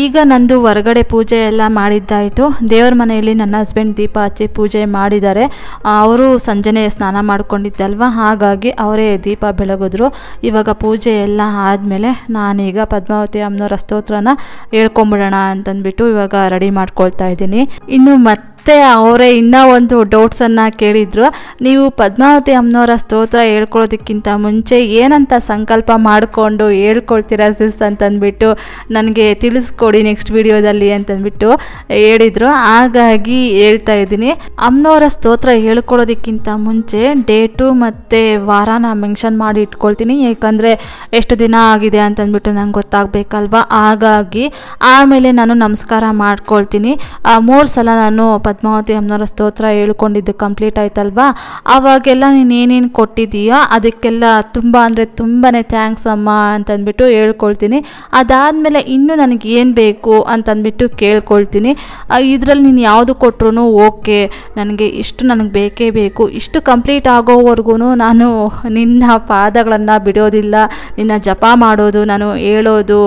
ಈಗ ನಂದು ಹೊರಗಡೆ ಪೂಜೆ ಎಲ್ಲ ಮಾಡಿದ್ದಾಯಿತು. ದೇವರ ಮನೆಯಲ್ಲಿ ನನ್ನ ಹಸ್ಬೆಂಡ್ ದೀಪ ಹಚ್ಚಿ ಪೂಜೆ ಮಾಡಿದ್ದಾರೆ. ಅವರು ಸಂಜೆನೇ ಸ್ನಾನ ಮಾಡ್ಕೊಂಡಿದ್ದಲ್ವ, ಹಾಗಾಗಿ ಅವರೇ ದೀಪ ಬೆಳಗಿದ್ರು. ಇವಾಗ ಪೂಜೆ ಎಲ್ಲ ಆದಮೇಲೆ ನಾನೀಗ ಪದ್ಮಾವತಿ ಅಮ್ಮನವರ ಸ್ತೋತ್ರನ ಹೇಳ್ಕೊಂಬಿಡೋಣ ಅಂತಂದ್ಬಿಟ್ಟು ಇವಾಗ ರೆಡಿ ಮಾಡ್ಕೊಳ್ತಾ ಇದ್ದೀನಿ. ಇನ್ನು ಮತ್ತೆ ಅವರೇ ಇನ್ನೂ ಒಂದು ಡೌಟ್ಸನ್ನು ಕೇಳಿದರು, ನೀವು ಪದ್ಮಾವತಿ ಅಮ್ಮನವರ ಸ್ತೋತ್ರ ಹೇಳ್ಕೊಳ್ಳೋದಕ್ಕಿಂತ ಮುಂಚೆ ಏನಂತ ಸಂಕಲ್ಪ ಮಾಡಿಕೊಂಡು ಹೇಳ್ಕೊಳ್ತೀರಾ ಸಿಸ್ ಅಂತಂದ್ಬಿಟ್ಟು ನನಗೆ ತಿಳಿಸ್ಕೊಡಿ ನೆಕ್ಸ್ಟ್ ವಿಡಿಯೋದಲ್ಲಿ ಅಂತಂದ್ಬಿಟ್ಟು ಹೇಳಿದರು. ಹಾಗಾಗಿ ಹೇಳ್ತಾ ಇದ್ದೀನಿ. ಅಮ್ಮನವರ ಸ್ತೋತ್ರ ಹೇಳ್ಕೊಳ್ಳೋದಕ್ಕಿಂತ ಮುಂಚೆ ಡೇಟು ಮತ್ತು ವಾರನ ಮೆನ್ಷನ್ ಮಾಡಿ ಇಟ್ಕೊಳ್ತೀನಿ, ಯಾಕಂದರೆ ಎಷ್ಟು ದಿನ ಆಗಿದೆ ಅಂತಂದ್ಬಿಟ್ಟು ನಂಗೆ ಗೊತ್ತಾಗಬೇಕಲ್ವ. ಹಾಗಾಗಿ ಆಮೇಲೆ ನಾನು ನಮಸ್ಕಾರ ಮಾಡ್ಕೊಳ್ತೀನಿ. 3 ಸಲ ನಾನು ಪದ್ಮಾವತಿ ಅಮ್ಮನವರ ಸ್ತೋತ್ರ ಹೇಳ್ಕೊಂಡಿದ್ದು ಕಂಪ್ಲೀಟ್ ಆಯ್ತಲ್ವಾ, ಆವಾಗೆಲ್ಲ ನೀನು ಏನೇನು ಕೊಟ್ಟಿದ್ದೀಯೋ ಅದಕ್ಕೆಲ್ಲ ತುಂಬ ಅಂದರೆ ತುಂಬಾ ಥ್ಯಾಂಕ್ಸ್ ಅಮ್ಮ ಅಂತಂದ್ಬಿಟ್ಟು ಹೇಳ್ಕೊಳ್ತೀನಿ. ಅದಾದಮೇಲೆ ಇನ್ನೂ ನನಗೆ ಏನು ಬೇಕು ಅಂತಂದ್ಬಿಟ್ಟು ಕೇಳ್ಕೊಳ್ತೀನಿ. ಇದರಲ್ಲಿ ನೀನು ಯಾವುದು ಕೊಟ್ಟರು ಓಕೆ, ನನಗೆ ಇಷ್ಟು ನನಗೆ ಬೇಕೇ ಬೇಕು, ಇಷ್ಟು ಕಂಪ್ಲೀಟ್ ಆಗೋವರೆಗೂ ನಾನು ನಿನ್ನ ಪಾದಗಳನ್ನು ಬಿಡೋದಿಲ್ಲ, ನಿನ್ನ ಜಪ ಮಾಡೋದು ನಾನು ಹೇಳೋದು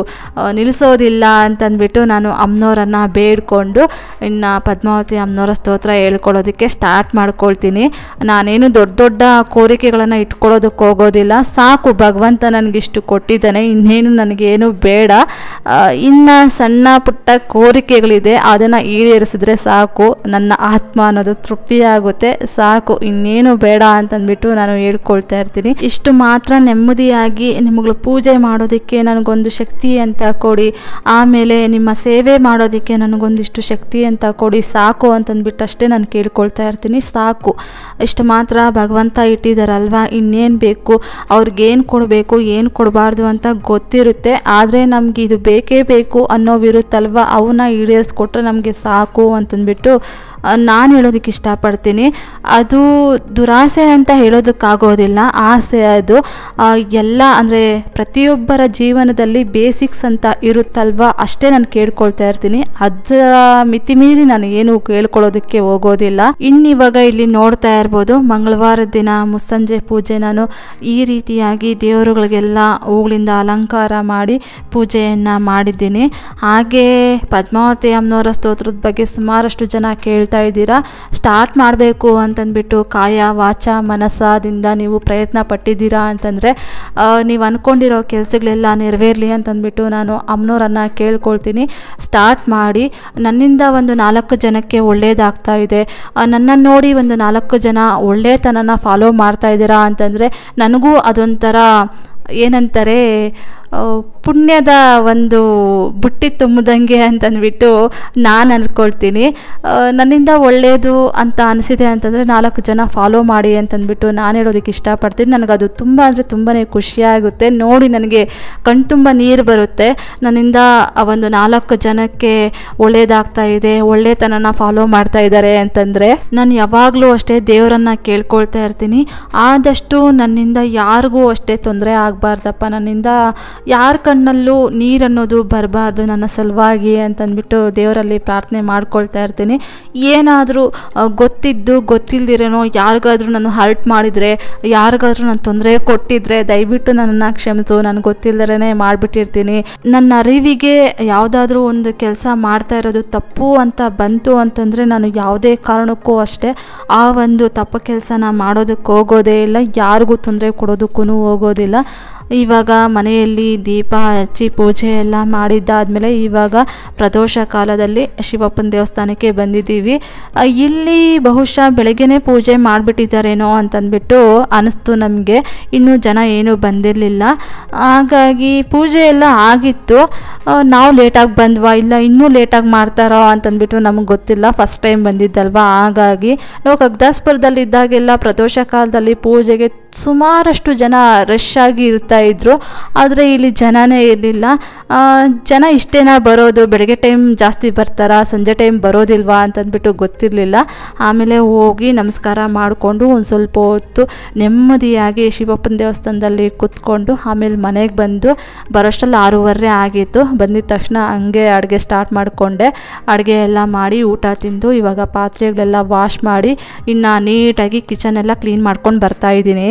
ನಿಲ್ಲಿಸೋದಿಲ್ಲ ಅಂತಂದ್ಬಿಟ್ಟು ನಾನು ಅಮ್ಮನವರನ್ನು ಬೇಡ್ಕೊಂಡು ಇನ್ನು ಪದ್ಮಾವತಿ ಅಮ್ಮನವರ ಸ್ತೋತ್ರ ಹೇಳ್ಕೊಳ್ಳೋದಕ್ಕೆ ಸ್ಟಾರ್ಟ್ ಮಾಡ್ಕೊಳ್ತೀನಿ. ನಾನೇನು ದೊಡ್ಡ ದೊಡ್ಡ ಕೋರಿಕೆಗಳನ್ನು ಇಟ್ಕೊಳ್ಳೋದಕ್ಕೆ ಹೋಗೋದಿಲ್ಲ. ಸಾಕು, ಭಗವಂತ ನನಗಿಷ್ಟು ಕೊಟ್ಟಿದ್ದಾನೆ, ಇನ್ನೇನು ನನಗೇನು ಬೇಡ. ಇನ್ನು ಸಣ್ಣ ಪುಟ್ಟ ಕೋರಿಕೆಗಳಿದೆ, ಅದನ್ನು ಈಡೇರಿಸಿದ್ರೆ ಸಾಕು, ನನ್ನ ಆತ್ಮ ಅನ್ನೋದು ತೃಪ್ತಿಯಾಗುತ್ತೆ, ಸಾಕು, ಇನ್ನೇನು ಬೇಡ ಅಂತಂದ್ಬಿಟ್ಟು ನಾನು ಹೇಳ್ಕೊಳ್ತಾ ಇರ್ತೀನಿ. ಇಷ್ಟು ಮಾತ್ರ ನೆಮ್ಮದಿಯಾಗಿ ನಿಮ್ಮಗಳು ಪೂಜೆ ಮಾಡೋದಕ್ಕೆ ನನಗೊಂದು ಶಕ್ತಿ ಅಂತ ಕೊಡಿ, ಆಮೇಲೆ ನಿಮ್ಮ ಸೇವೆ ಮಾಡೋದಕ್ಕೆ ನನಗೊಂದಿಷ್ಟು ಶಕ್ತಿ ಅಂತ ಕೊಡಿ, ಸಾಕು ಅಂತಂದ್ಬಿಟ್ಟು ಅಷ್ಟೇ ನಾನು ಕೇಳ್ಕೊಳ್ತಾ ಇರ್ತೀನಿ. ಸಾಕು, ಇಷ್ಟು ಮಾತ್ರ ಭಗವಂತ ಇಟ್ಟಿದ್ದಾರಲ್ವ, ಇನ್ನೇನು ಬೇಕು, ಅವ್ರಿಗೇನು ಕೊಡಬೇಕು ಏನು ಕೊಡಬಾರ್ದು ಅಂತ ಗೊತ್ತಿರುತ್ತೆ. ಆದರೆ ನಮಗೆ ಇದು ಬೇಕೇ ಬೇಕು ಅನ್ನೋವಿರುತ್ತಲ್ವ, ಅವನ್ನ ಈಡೇರಿಸ್ಕೊಟ್ರೆ ನಮಗೆ ಸಾಕು ಅಂತಂದ್ಬಿಟ್ಟು ನಾನು ಹೇಳೋದಕ್ಕೆ ಇಷ್ಟಪಡ್ತೀನಿ. ಅದು ದುರಾಸೆ ಅಂತ ಹೇಳೋದಕ್ಕಾಗೋದಿಲ್ಲ, ಆಸೆ ಅದು. ಎಲ್ಲ ಅಂದರೆ ಪ್ರತಿಯೊಬ್ಬರ ಜೀವನದಲ್ಲಿ ಬೇಸಿಕ್ಸ್ ಅಂತ ಇರುತ್ತಲ್ವ, ಅಷ್ಟೇ ನಾನು ಕೇಳ್ಕೊಳ್ತಾ ಇರ್ತೀನಿ. ಅದರ ಮಿತಿಮೀರಿ ನಾನು ಏನು ಕೇಳ್ಕೊಳ್ಳೋದಕ್ಕೆ ಹೋಗೋದಿಲ್ಲ. ಇನ್ನಿವಾಗ ಇಲ್ಲಿ ನೋಡ್ತಾ ಇರ್ಬೋದು, ಮಂಗಳವಾರದ ದಿನ ಮುಸ್ಸಂಜೆ ಪೂಜೆ ನಾನು ಈ ರೀತಿಯಾಗಿ ದೇವರುಗಳಿಗೆಲ್ಲ ಹೂಗಳಿಂದ ಅಲಂಕಾರ ಮಾಡಿ ಪೂಜೆಯನ್ನು ಮಾಡಿದ್ದೀನಿ. ಹಾಗೆ ಪದ್ಮಾವತಿ ಅಮ್ಮನವರ ಸ್ತೋತ್ರದ ಬಗ್ಗೆ ಸುಮಾರಷ್ಟು ಜನ ಕೇಳ್ತಾ ಇದ್ದೀರಾ. ಸ್ಟಾರ್ಟ್ ಮಾಡಬೇಕು ಅಂತಂದ್ಬಿಟ್ಟು ಕಾಯ ವಾಚ ಮನಸ್ಸಾದಿಂದ ನೀವು ಪ್ರಯತ್ನ ಪಟ್ಟಿದ್ದೀರಾ ಅಂತಂದರೆ ನೀವು ಅಂದ್ಕೊಂಡಿರೋ ಕೆಲಸಗಳೆಲ್ಲ ನೆರವೇರಲಿ ಅಂತಂದ್ಬಿಟ್ಟು ನಾನು ಅಮ್ಮನವರನ್ನು ಕೇಳ್ಕೊಳ್ತೀನಿ. ಸ್ಟಾರ್ಟ್ ಮಾಡಿ. ನನ್ನಿಂದ ಒಂದು 4 ಜನಕ್ಕೆ ಒಳ್ಳೆಯದಾಗ್ತಾ ಇದೆ, ನನ್ನನ್ನು ನೋಡಿ ಒಂದು 4 ಜನ ಒಳ್ಳೆಯತನನ ಫಾಲೋ ಮಾಡ್ತಾ ಇದ್ದೀರಾ ಅಂತಂದರೆ ನನಗೂ ಅದೊಂಥರ ಏನಂತಾರೆ ಪುಣ್ಯದ ಒಂದು ಬುಟ್ಟಿ ತುಂಬಿದಂಗೆ ಅಂತಂದ್ಬಿಟ್ಟು ನಾನು ಅಂದ್ಕೊಳ್ತೀನಿ. ನನ್ನಿಂದ ಒಳ್ಳೆಯದು ಅಂತ ಅನಿಸಿದೆ ಅಂತಂದರೆ 4 ಜನ ಫಾಲೋ ಮಾಡಿ ಅಂತಂದ್ಬಿಟ್ಟು ನಾನು ಹೇಳೋದಕ್ಕೆ ಇಷ್ಟಪಡ್ತೀನಿ. ನನಗದು ತುಂಬ ಅಂದರೆ ತುಂಬಾ ಖುಷಿಯಾಗುತ್ತೆ. ನೋಡಿ ನನಗೆ ಕಣ್ತುಂಬ ನೀರು ಬರುತ್ತೆ. ನನ್ನಿಂದ ಒಂದು 4 ಜನಕ್ಕೆ ಒಳ್ಳೆಯದಾಗ್ತಾ ಇದೆ, ಒಳ್ಳೆತನನ ಫಾಲೋ ಮಾಡ್ತಾ ಇದ್ದಾರೆ ಅಂತಂದರೆ ನಾನು ಯಾವಾಗಲೂ ಅಷ್ಟೇ ದೇವರನ್ನು ಕೇಳ್ಕೊಳ್ತಾ ಇರ್ತೀನಿ. ಆದಷ್ಟು ನನ್ನಿಂದ ಯಾರಿಗೂ ಅಷ್ಟೇ ತೊಂದರೆ ಆಗಬಾರ್ದಪ್ಪ, ನನ್ನಿಂದ ಯಾರ ಕಣ್ಣಲ್ಲೂ ನೀರನ್ನೋದು ಬರಬಾರ್ದು ನನ್ನ ಸಲುವಾಗಿ ಅಂತಂದ್ಬಿಟ್ಟು ದೇವರಲ್ಲಿ ಪ್ರಾರ್ಥನೆ ಮಾಡ್ಕೊಳ್ತಾ ಇರ್ತೀನಿ. ಏನಾದರೂ ಗೊತ್ತಿದ್ದು ಗೊತ್ತಿಲ್ದಿರೇನೋ ಯಾರಿಗಾದ್ರೂ ನಾನು ಹರ್ಟ್ ಮಾಡಿದರೆ, ಯಾರಿಗಾದ್ರೂ ನಾನು ತೊಂದರೆ ಕೊಟ್ಟಿದ್ರೆ ದಯವಿಟ್ಟು ನನ್ನನ್ನು ಕ್ಷಮಿಸು. ನಾನು ಗೊತ್ತಿಲ್ಲದೇ ಮಾಡಿಬಿಟ್ಟಿರ್ತೀನಿ. ನನ್ನ ಅರಿವಿಗೆ ಯಾವುದಾದ್ರೂ ಒಂದು ಕೆಲಸ ಮಾಡ್ತಾ ಇರೋದು ತಪ್ಪು ಅಂತ ಬಂತು ಅಂತಂದರೆ ನಾನು ಯಾವುದೇ ಕಾರಣಕ್ಕೂ ಅಷ್ಟೇ ಆ ಒಂದು ತಪ್ಪು ಕೆಲಸನ ಮಾಡೋದಕ್ಕೆ ಹೋಗೋದೇ ಇಲ್ಲ, ಯಾರಿಗೂ ತೊಂದರೆ ಕೊಡೋದಕ್ಕೂ ಹೋಗೋದಿಲ್ಲ. ಇವಾಗ ಮನೆಯಲ್ಲಿ ದೀಪ ಹಚ್ಚಿ ಪೂಜೆ ಎಲ್ಲ ಮಾಡಿದ್ದಾದಮೇಲೆ ಇವಾಗ ಪ್ರದೋಷ ಕಾಲದಲ್ಲಿ ಶಿವಪ್ಪನ ದೇವಸ್ಥಾನಕ್ಕೆ ಬಂದಿದ್ದೀವಿ. ಇಲ್ಲಿ ಬಹುಶಃ ಬೆಳಗ್ಗೆನೇ ಪೂಜೆ ಮಾಡಿಬಿಟ್ಟಿದ್ದಾರೇನೋ ಅಂತಂದ್ಬಿಟ್ಟು ಅನ್ನಿಸ್ತು ನಮಗೆ. ಇನ್ನೂ ಜನ ಏನೂ ಬಂದಿರಲಿಲ್ಲ. ಹಾಗಾಗಿ ಪೂಜೆ ಎಲ್ಲ ಆಗಿತ್ತು. ನಾವು ಲೇಟಾಗಿ ಬಂದ್ವಾ ಇಲ್ಲ ಇನ್ನೂ ಲೇಟಾಗಿ ಮಾಡ್ತಾರೋ ಅಂತಂದ್ಬಿಟ್ಟು ನಮಗೆ ಗೊತ್ತಿಲ್ಲ, ಫಸ್ಟ್ ಟೈಮ್ ಬಂದಿದ್ದಲ್ವ. ಹಾಗಾಗಿ ನಾವು ಕಗ್ದಾಸ್ಪುರದಲ್ಲಿ ಇದ್ದಾಗೆಲ್ಲ ಪ್ರದೋಷ ಕಾಲದಲ್ಲಿ ಪೂಜೆಗೆ ಸುಮಾರಷ್ಟು ಜನ ರಶ್ ಆಗಿ ಇರ್ತಾಯಿದ್ರು. ಆದರೆ ಇಲ್ಲಿ ಜನನೇ ಇರಲಿಲ್ಲ. ಜನ ಇಷ್ಟೇನ ಬರೋದು, ಬೆಳಗ್ಗೆ ಟೈಮ್ ಜಾಸ್ತಿ ಬರ್ತಾರಾ ಸಂಜೆ ಟೈಮ್ ಬರೋದಿಲ್ವಾ ಅಂತಂದ್ಬಿಟ್ಟು ಗೊತ್ತಿರಲಿಲ್ಲ. ಆಮೇಲೆ ಹೋಗಿ ನಮಸ್ಕಾರ ಮಾಡಿಕೊಂಡು ಒಂದು ಸ್ವಲ್ಪ ಹೊತ್ತು ನೆಮ್ಮದಿಯಾಗಿ ಶಿವಪ್ಪನ ದೇವಸ್ಥಾನದಲ್ಲಿ ಕೂತ್ಕೊಂಡು ಆಮೇಲೆ ಮನೆಗೆ ಬಂದು ಬರೋಷ್ಟರಲ್ಲಿ 6:30 ಆಗಿತ್ತು. ಬಂದಿದ್ದ ತಕ್ಷಣ ಹಂಗೆ ಅಡುಗೆ ಸ್ಟಾರ್ಟ್ ಮಾಡಿಕೊಂಡೆ. ಅಡುಗೆ ಎಲ್ಲ ಮಾಡಿ ಊಟ ತಿಂದು ಇವಾಗ ಪಾತ್ರೆಗಳೆಲ್ಲ ವಾಶ್ ಮಾಡಿ ಇನ್ನು ನೀಟಾಗಿ ಕಿಚನ್ ಎಲ್ಲ ಕ್ಲೀನ್ ಮಾಡ್ಕೊಂಡು ಬರ್ತಾಯಿದ್ದೀನಿ.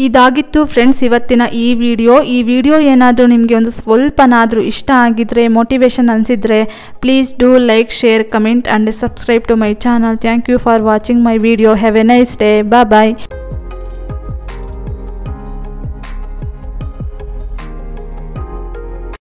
ಇದಾಗಿತ್ತು ಫ್ರೆಂಡ್ಸ್ ಇವತ್ತಿನ ಈ ವಿಡಿಯೋ ಏನಾದರೂ ನಿಮಗೆ ಒಂದು ಸ್ವಲ್ಪನಾದರೂ ಇಷ್ಟ ಆಗಿದ್ರೆ, ಮೋಟಿವೇಶನ್ ಅನಿಸಿದರೆ please do like, share, comment and subscribe to my channel. Thank you for watching my video. Have a nice day. Bye.